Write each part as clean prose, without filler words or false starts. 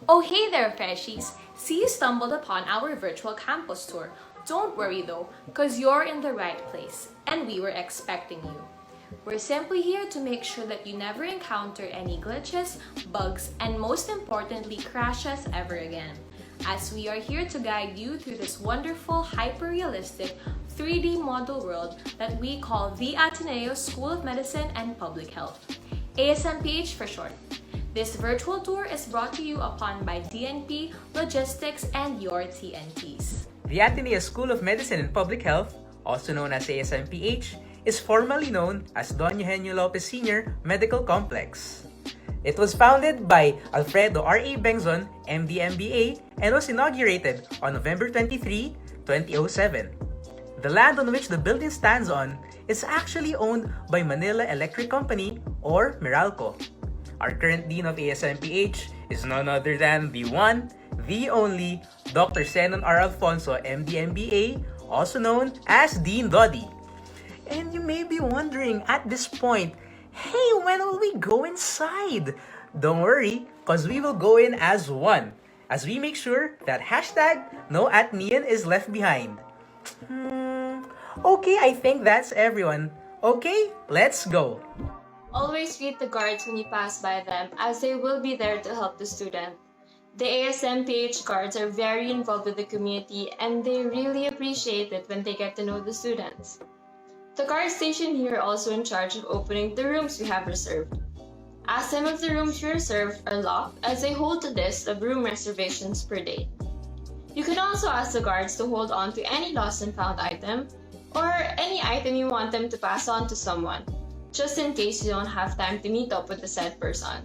Oh hey there, freshies! See, you stumbled upon our virtual campus tour. Don't worry though, cause you're in the right place, and we were expecting you. We're simply here to make sure that you never encounter any glitches, bugs, and most importantly, crashes ever again. As we are here to guide you through this wonderful, hyper-realistic 3D model world that we call the Ateneo School of Medicine and Public Health, ASMPH for short. This virtual tour is brought to you upon by DNP, Logistics, and your TNTs. The Ateneo School of Medicine and Public Health, also known as ASMPH, is formerly known as Don Eugenio Lopez Sr. Medical Complex. It was founded by Alfredo R.A. Bengzon, MD MBA, and was inaugurated on November 23, 2007. The land on which the building stands on is actually owned by Manila Electric Company or Meralco. Our current Dean of ASMPH is none other than the one, the only, Dr. Zenon R. Alfonso, MD MBA, also known as Dean Dodi. And you may be wondering at this point, hey, when will we go inside? Don't worry, cause we will go in as one, as we make sure that hashtag no Atenean is left behind. Okay, I think that's everyone. Okay, let's go. Always greet the guards when you pass by them, as they will be there to help the student. The ASMPH guards are very involved with the community, and they really appreciate it when they get to know the students. The guard station here are also in charge of opening the rooms we have reserved. As some of the rooms we reserved are locked, as they hold a list of room reservations per day. You can also ask the guards to hold on to any lost and found item, or any item you want them to pass on to someone, just in case you don't have time to meet up with the said person.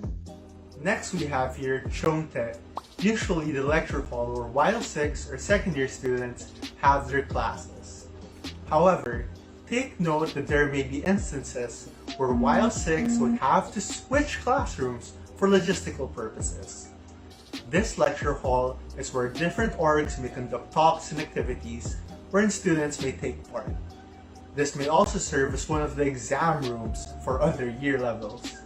Next we have here Chongte, usually the lecture hall where while 6 or second year students have their classes. However, take note that there may be instances where while 6 would have to switch classrooms for logistical purposes. This lecture hall is where different orgs may conduct talks and activities wherein students may take part. This may also serve as one of the exam rooms for other year levels.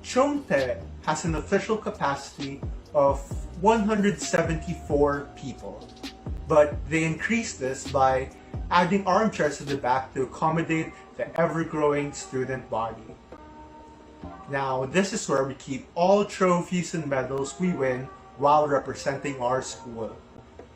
Chongte has an official capacity of 174 people, but they increased this by adding armchairs at the back to accommodate the ever-growing student body. Now, this is where we keep all trophies and medals we win while representing our school.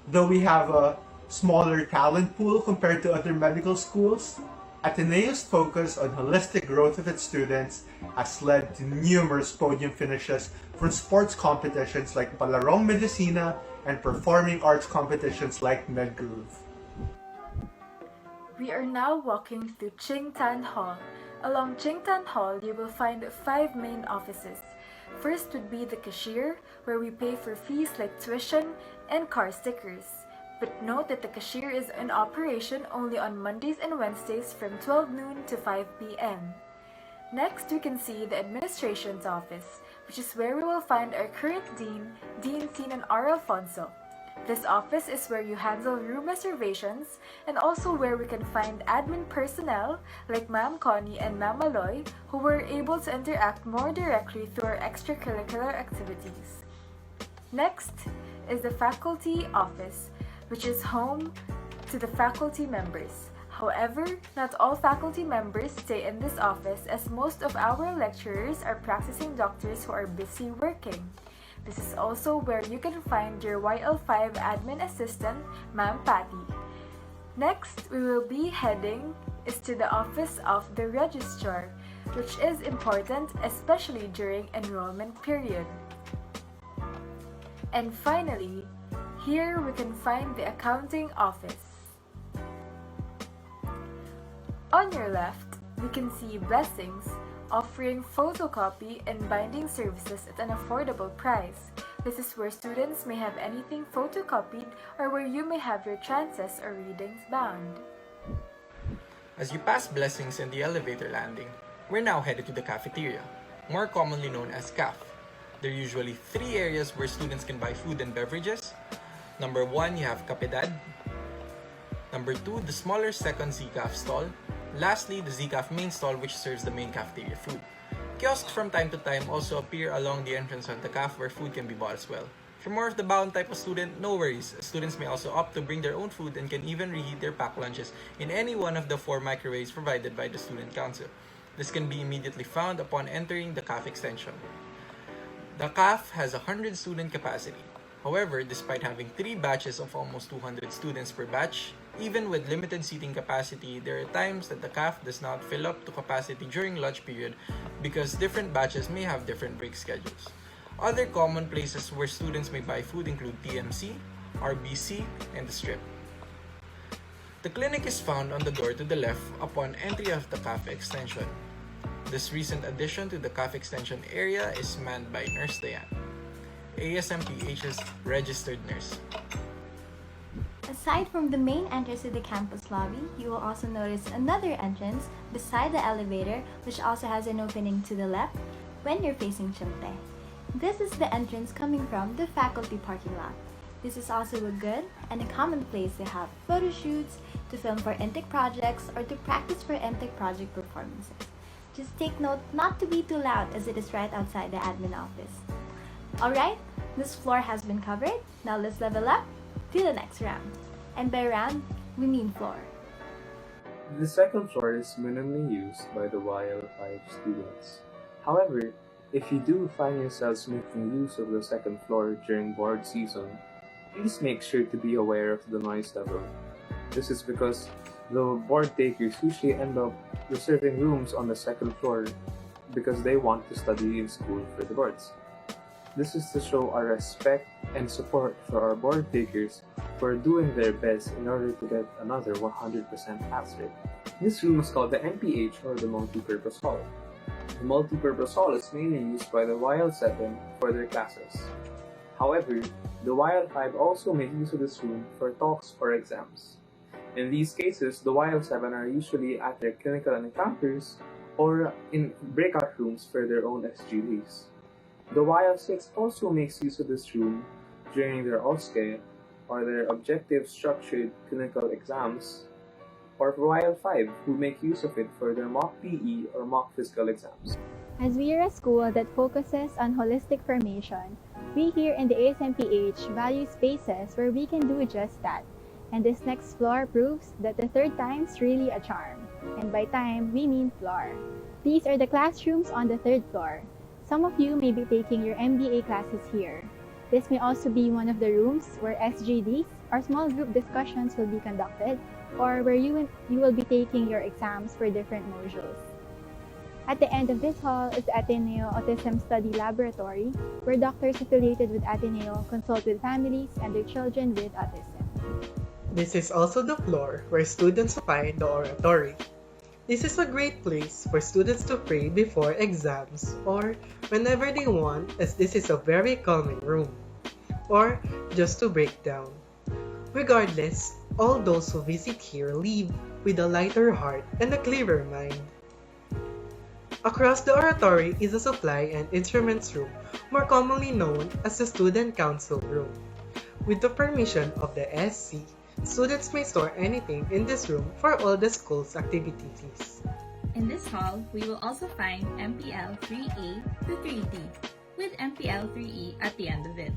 Though we have a smaller talent pool compared to other medical schools, Ateneo's focus on holistic growth of its students has led to numerous podium finishes from sports competitions like Palarong Medicina and performing arts competitions like MedGroove. We are now walking through Qingtan Hall. Along Qingtan Hall, you will find 5 main offices. First would be the cashier, where we pay for fees like tuition and car stickers. But note that the cashier is in operation only on Mondays and Wednesdays from 12 noon to 5 p.m. Next, we can see the administration's office, which is where we will find our current dean, Dean Zenon R. Alfonso. This office is where you handle room reservations and also where we can find admin personnel like Ma'am Connie and Ma'am Aloy, who were able to interact more directly through our extracurricular activities. Next is the faculty office, which is home to the faculty members. However, not all faculty members stay in this office, as most of our lecturers are practicing doctors who are busy working. This is also where you can find your YL5 admin assistant, Ma'am Patty. Next, we will be heading is to the office of the registrar, which is important especially during enrollment period. And finally, here we can find the accounting office. On your left, we can see Blessings, offering photocopy and binding services at an affordable price. This is where students may have anything photocopied or where you may have your chances or readings bound. As you pass Blessings in the elevator landing, we're now headed to the cafeteria, more commonly known as CAF. There are usually 3 areas where students can buy food and beverages. Number 1, you have Kapedad. Number 2, the smaller second ZCAF stall. Lastly, the ZCAF main stall, which serves the main cafeteria food. Kiosks from time to time also appear along the entrance of the CAF where food can be bought as well. For more of the bound type of student, no worries. Students may also opt to bring their own food and can even reheat their packed lunches in any one of the 4 microwaves provided by the Student Council. This can be immediately found upon entering the CAF extension. The CAF has 100 student capacity. However, despite having 3 batches of almost 200 students per batch, even with limited seating capacity, there are times that the CAF does not fill up to capacity during lunch period because different batches may have different break schedules. Other common places where students may buy food include TMC, RBC, and the Strip. The clinic is found on the door to the left upon entry of the CAF extension. This recent addition to the CAF extension area is manned by Nurse Diane, ASMPH's registered nurse. Aside from the main entrance to the campus lobby, you will also notice another entrance beside the elevator which also has an opening to the left when you're facing Chimte. This is the entrance coming from the faculty parking lot. This is also a good and a common place to have photo shoots, to film for intake projects, or to practice for intake project performances. Just take note not to be too loud as it is right outside the admin office. Alright, this floor has been covered. Now let's level up to the next round. And by round, we mean floor. The second floor is minimally used by the YL5 students. However, if you do find yourselves making use of the second floor during board season, please make sure to be aware of the noise level. This is because the board takers usually end up reserving rooms on the second floor because they want to study in school for the boards. This is to show our respect and support for our board takers who are doing their best in order to get another 100% pass rate. This room is called the MPH, or the Multi-Purpose Hall. The multi-purpose hall is mainly used by the YL7 for their classes. However, the YL5 also make use of this room for talks or exams. In these cases, the YL7 are usually at their clinical encounters or in breakout rooms for their own SGDs. The YL6 also makes use of this room during their OSCE or their objective structured clinical exams, or for YL5 who make use of it for their mock PE or mock physical exams. As we are a school that focuses on holistic formation, we here in the ASMPH value spaces where we can do just that. And this next floor proves that the third time's really a charm. And by time, we mean floor. These are the classrooms on the third floor. Some of you may be taking your MBA classes here. This may also be one of the rooms where SGDs or small group discussions will be conducted, or where you will be taking your exams for different modules. At the end of this hall is the Ateneo Autism Study Laboratory, where doctors affiliated with Ateneo consult with families and their children with autism. This is also the floor where students find the oratory. This is a great place for students to pray before exams or whenever they want, as this is a very calming room, or just to break down. Regardless, all those who visit here leave with a lighter heart and a clearer mind. Across the oratory is a supply and instruments room, more commonly known as the Student Council room. With the permission of the SC, students may store anything in this room for all the school's activities. In this hall, we will also find MPL 3A to 3D, with MPL 3E at the end of it.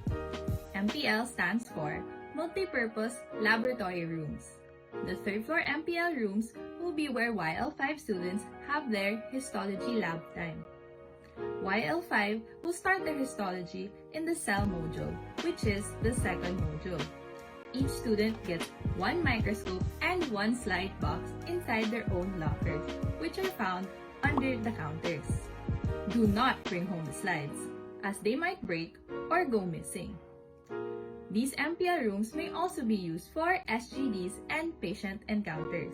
MPL stands for Multi-Purpose Laboratory Rooms. The third floor MPL rooms will be where YL5 students have their histology lab time. YL5 will start their histology in the cell module, which is the second module. Each student gets one microscope and one slide box inside their own lockers, which are found under the counters. Do not bring home the slides, as they might break or go missing. These MPL rooms may also be used for SGDs and patient encounters.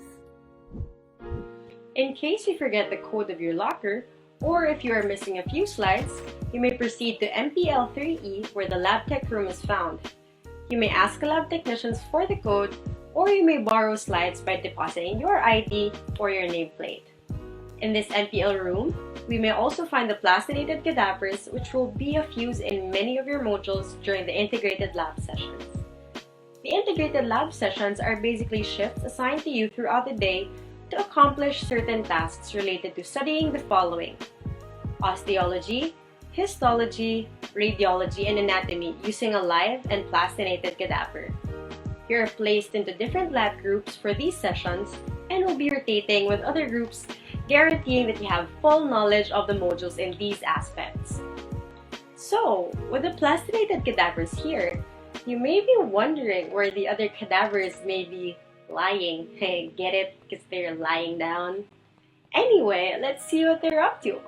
In case you forget the code of your locker, or if you are missing a few slides, you may proceed to MPL 3E where the lab tech room is found. You may ask lab technicians for the code, or you may borrow slides by depositing your ID or your nameplate. In this MPL room, we may also find the plastinated cadavers, which will be of use in many of your modules during the integrated lab sessions. The integrated lab sessions are basically shifts assigned to you throughout the day to accomplish certain tasks related to studying the following: osteology, histology, radiology, and anatomy using a live and plastinated cadaver. You are placed into different lab groups for these sessions and will be rotating with other groups, guaranteeing that you have full knowledge of the modules in these aspects. So, with the plastinated cadavers here, you may be wondering where the other cadavers may be lying. Hey, get it? Because they're lying down. Anyway, let's see what they're up to.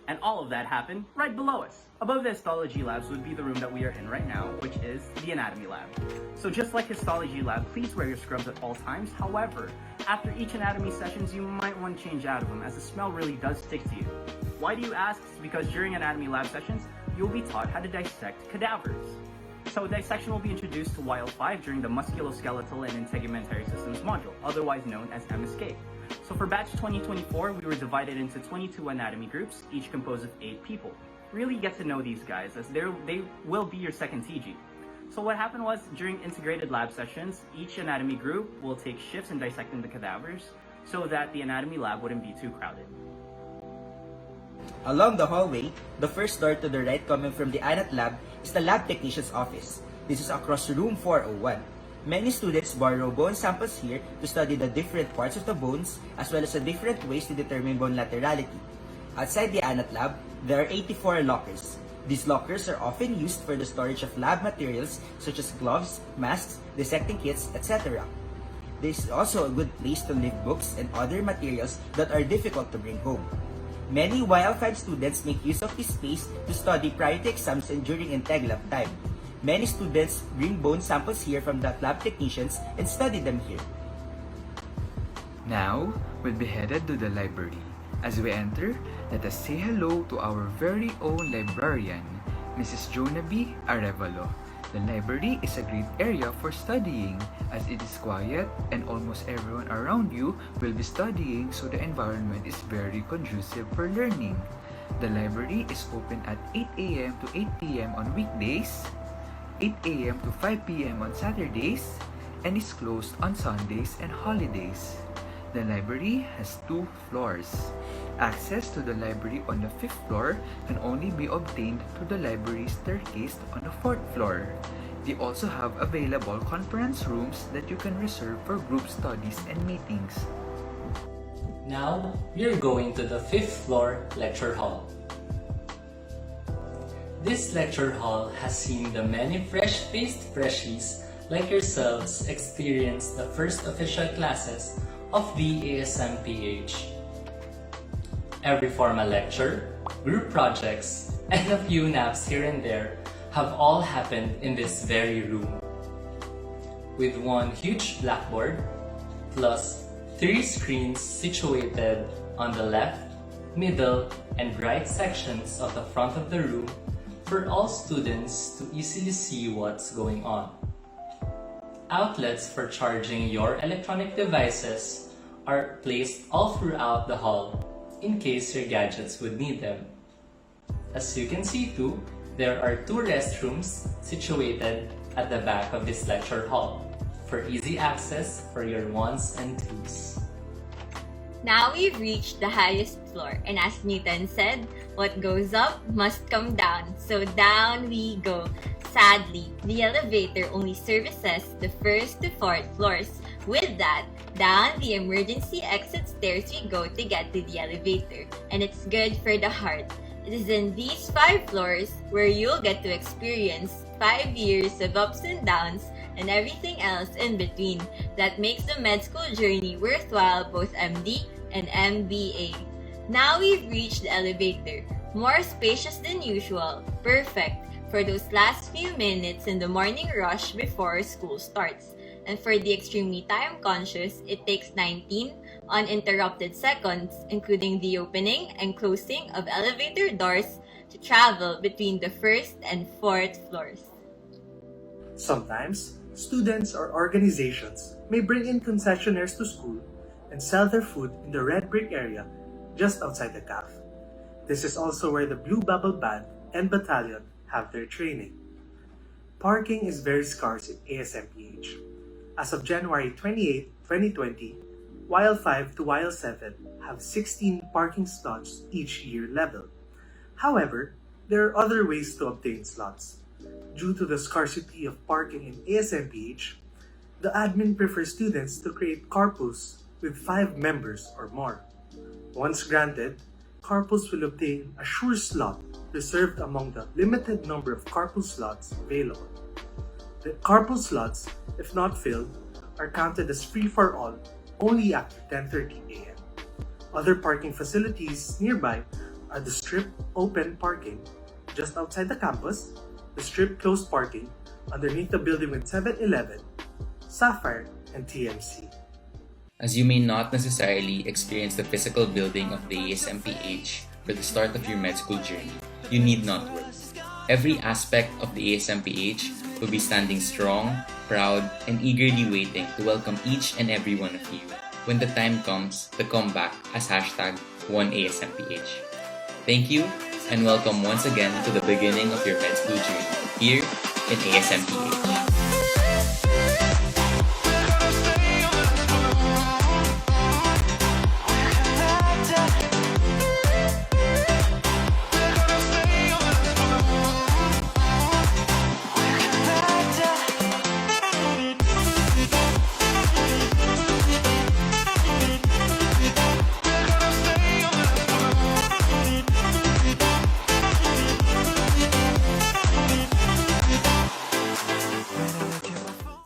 And all of that happened right below us. Above the histology labs would be the room that we are in right now, which is the anatomy lab. So just like histology lab, please wear your scrubs at all times. However, after each anatomy sessions, you might want to change out of them as the smell really does stick to you. Why do you ask? It's because during anatomy lab sessions, you'll be taught how to dissect cadavers. So dissection will be introduced to YL5 during the musculoskeletal and integumentary systems module, otherwise known as MSK. So for batch 2024, we were divided into 22 anatomy groups, each composed of 8 people. Really get to know these guys as they will be your second TG. So what happened was, during integrated lab sessions, each anatomy group will take shifts in dissecting the cadavers so that the anatomy lab wouldn't be too crowded. Along the hallway, the first door to the right coming from the anat lab is the lab technician's office. This is across room 401. Many students borrow bone samples here to study the different parts of the bones as well as the different ways to determine bone laterality. Outside the anat lab, there are 84 lockers. These lockers are often used for the storage of lab materials such as gloves, masks, dissecting kits, etc. This is also a good place to leave books and other materials that are difficult to bring home. Many YL5 students make use of this space to study prior to exams and during Integ lab time. Many students bring bone samples here from the lab technicians and study them here. Now, we'll be headed to the library. As we enter, let us say hello to our very own librarian, Mrs. Jonaby Arevalo. The library is a great area for studying as it is quiet and almost everyone around you will be studying, so the environment is very conducive for learning. The library is open at 8 a.m. to 8 p.m. on weekdays, 8 a.m. to 5 p.m. on Saturdays, and is closed on Sundays and holidays. The library has 2 floors. Access to the library on the 5th floor can only be obtained through the library staircase on the 4th floor. They also have available conference rooms that you can reserve for group studies and meetings. Now, we're going to the 5th floor lecture hall. This lecture hall has seen the many fresh-faced freshies like yourselves experience the first official classes of the ASMPH. Every formal lecture, group projects, and a few naps here and there have all happened in this very room. With one huge blackboard, plus 3 screens situated on the left, middle, and right sections of the front of the room for all students to easily see what's going on. Outlets for charging your electronic devices are placed all throughout the hall in case your gadgets would need them. As you can see too, there are 2 restrooms situated at the back of this lecture hall for easy access for your 1s and 2s. Now we've reached the highest floor, and as Newton said, what goes up must come down, so down we go. Sadly, the elevator only services the 1st to 4th floors. With that, down the emergency exit stairs we go to get to the elevator, and it's good for the heart. It is in these 5 floors where you'll get to experience 5 years of ups and downs and everything else in between that makes the med school journey worthwhile, both MD and MBA. Now we've reached the elevator, more spacious than usual, perfect for those last few minutes in the morning rush before school starts. And for the extremely time-conscious, it takes 19 uninterrupted seconds, including the opening and closing of elevator doors, to travel between the 1st and 4th floors. Sometimes, students or organizations may bring in concessionaires to school and sell their food in the red brick area just outside the CAF. This is also where the Blue Bubble Band and Battalion have their training. Parking is very scarce in ASMPH. As of January 28, 2020, while 5 to while 7 have 16 parking slots each year level. However, there are other ways to obtain slots. Due to the scarcity of parking in ASMPH, the admin prefers students to create carpools with 5 members or more. Once granted, carpools will obtain a sure slot reserved among the limited number of carpool slots available. The carpool slots, if not filled, are counted as free for all only after 10:30 a.m. Other parking facilities nearby are the strip open parking just outside the campus, the strip closed parking underneath the building with 7-Eleven, Sapphire, and TMC. As you may not necessarily experience the physical building of the ASMPH for the start of your med school journey, you need not worry. Every aspect of the ASMPH will be standing strong, proud, and eagerly waiting to welcome each and every one of you when the time comes to come back as #OneASMPH. Thank you, and welcome once again to the beginning of your med school journey here in ASMPH.